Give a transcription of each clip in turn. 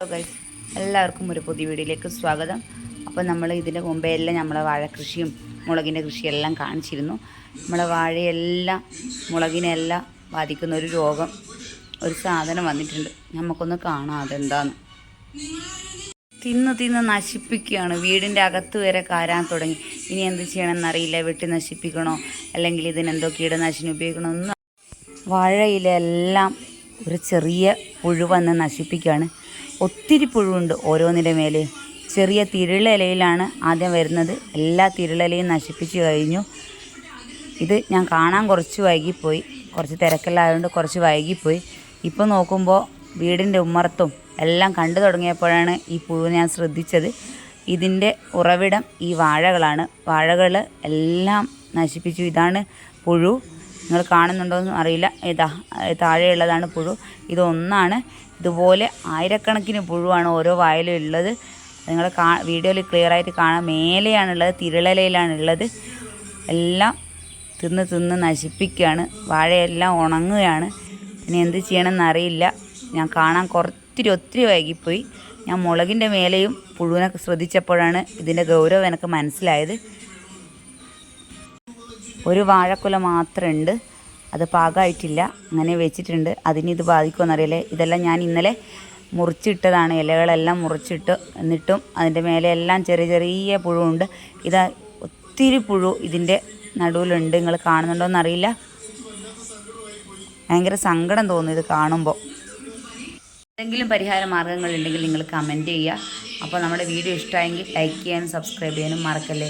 Hello guys, എല്ലാവർക്കും ഒരു പുതിയ വീഡിയോയിലേക്ക് സ്വാഗതം. അപ്പോൾ നമ്മൾ ഇതിൻ്റെ മുമ്പേ എല്ലാം നമ്മളെ വാഴ കൃഷിയും മുളകിൻ്റെ കൃഷിയെല്ലാം കാണിച്ചിരുന്നു. നമ്മളെ വാഴയെല്ലാം മുളകിനെല്ലാം ബാധിക്കുന്ന ഒരു രോഗം, ഒരു സാധനം വന്നിട്ടുണ്ട്. നമുക്കൊന്ന് കാണാം അതെന്താന്ന്. തിന്ന് നശിപ്പിക്കുകയാണ്. വീടിൻ്റെ അകത്ത് വരെ കയറാൻ തുടങ്ങി. ഇനി എന്ത് ചെയ്യണമെന്നറിയില്ല. വെട്ടി നശിപ്പിക്കണോ അല്ലെങ്കിൽ ഇതിനെന്തോ കീടനാശിനി ഉപയോഗിക്കണോ എന്ന്. വാഴയിലെല്ലാം ഒരു ചെറിയ പുഴു വന്ന് നശിപ്പിക്കുകയാണ്. ഒത്തിരി പുഴുവുണ്ട് ഓരോന്നിൻ്റെ മേലെ. ചെറിയ തിരുളിലയിലാണ് ആദ്യം വരുന്നത്. എല്ലാ തിരുളിലയും നശിപ്പിച്ച് കഴിഞ്ഞു. ഇത് ഞാൻ കാണാൻ കുറച്ച് വൈകിപ്പോയി, കുറച്ച് തിരക്കിലായതുകൊണ്ട് കുറച്ച് വൈകിപ്പോയി. ഇപ്പോൾ നോക്കുമ്പോൾ വീടിൻ്റെ ഉമ്മറത്തും എല്ലാം കണ്ടു തുടങ്ങിയപ്പോഴാണ് ഈ പുഴു ഞാൻ ശ്രദ്ധിച്ചത്. ഇതിൻ്റെ ഉറവിടം ഈ വാഴകളാണ്. വാഴകൾ എല്ലാം നശിപ്പിച്ചു. ഇതാണ് പുഴു. നിങ്ങൾ കാണുന്നുണ്ടോയെന്നും അറിയില്ല. താഴെയുള്ളതാണ് പുഴു. ഇതൊന്നാണ്. ഇതുപോലെ ആയിരക്കണക്കിന് പുഴുവാണ് ഓരോ വയലും ഉള്ളത്. നിങ്ങൾ വീഡിയോയിൽ ക്ലിയറായിട്ട് കാണാം. മേലെയാണുള്ളത്, തിരുളലയിലാണുള്ളത്. എല്ലാം തിന്ന് നശിപ്പിക്കുകയാണ്. വാഴയെല്ലാം ഉണങ്ങുകയാണ്. ഇനി എന്ത് ചെയ്യണമെന്ന് അറിയില്ല. ഞാൻ കാണാൻ ഒത്തിരി വൈകിപ്പോയി. ഞാൻ മുളകിൻ്റെ മേലെയും പുഴുവിനൊക്കെ ശ്രദ്ധിച്ചപ്പോഴാണ് ഇതിൻ്റെ ഗൗരവം എനിക്ക് മനസ്സിലായത്. ഒരു വാഴക്കുല മാത്രമുണ്ട്, അത് പാകമായിട്ടില്ല, അങ്ങനെ വെച്ചിട്ടുണ്ട്. അതിനിത് ബാധിക്കുമെന്നറിയില്ലേ. ഇതെല്ലാം ഞാൻ ഇന്നലെ മുറിച്ചിട്ടതാണ്. ഇലകളെല്ലാം മുറിച്ചിട്ട്, എന്നിട്ടും അതിൻ്റെ മേലെ എല്ലാം ചെറിയ പുഴുവുണ്ട്. ഇതാ ഒത്തിരി പുഴു ഇതിൻ്റെ നടുവിലുണ്ട്. നിങ്ങൾ കാണുന്നുണ്ടോയെന്നറിയില്ല. ഭയങ്കര സങ്കടം തോന്നും ഇത് കാണുമ്പോൾ. എന്തെങ്കിലും പരിഹാര മാർഗ്ഗങ്ങളുണ്ടെങ്കിൽ നിങ്ങൾ കമൻറ്റ് ചെയ്യുക. അപ്പോൾ നമ്മുടെ വീഡിയോ ഇഷ്ടമായെങ്കിൽ ലൈക്ക് ചെയ്യാനും സബ്സ്ക്രൈബ് ചെയ്യാനും മറക്കല്ലേ.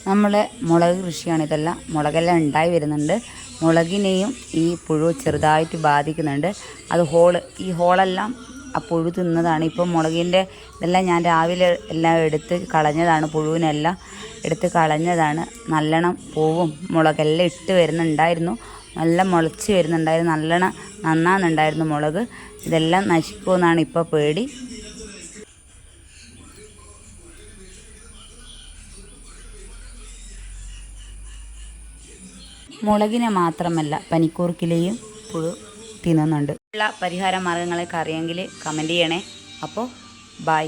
നമ്മളെ മുളക് കൃഷിയാണ് ഇതെല്ലാം. മുളകെല്ലാം ഉണ്ടായി വരുന്നുണ്ട്. മുളകിനെയും ഈ പുഴു ചെറുതായിട്ട് ബാധിക്കുന്നുണ്ട്. അത് ഈ ഹോളെല്ലാം ആ പുഴു തിന്നതാണ്. ഇപ്പം മുളകിൻ്റെ ഇതെല്ലാം ഞാൻ രാവിലെ എല്ലാം എടുത്ത് കളഞ്ഞതാണ്. പുഴുവിനെല്ലാം എടുത്ത് കളഞ്ഞതാണ്. നല്ലോണം പൂവും മുളകെല്ലാം ഇട്ട് വരുന്നുണ്ടായിരുന്നു. നല്ല മുളച്ച് വരുന്നുണ്ടായിരുന്നു. നല്ലോണം നന്നാകുന്നുണ്ടായിരുന്നു മുളക്. ഇതെല്ലാം നശിക്കുമെന്നാണ് ഇപ്പോൾ പേടി. മുളകിനെ മാത്രമല്ല, പനിക്കൂർക്കിലെയും പുഴു തിന്നുന്നുണ്ട്. ഉള്ള പരിഹാര മാർഗ്ഗങ്ങളൊക്കെ അറിയെങ്കിൽ കമൻറ്റ് ചെയ്യണേ. അപ്പോൾ ബൈ.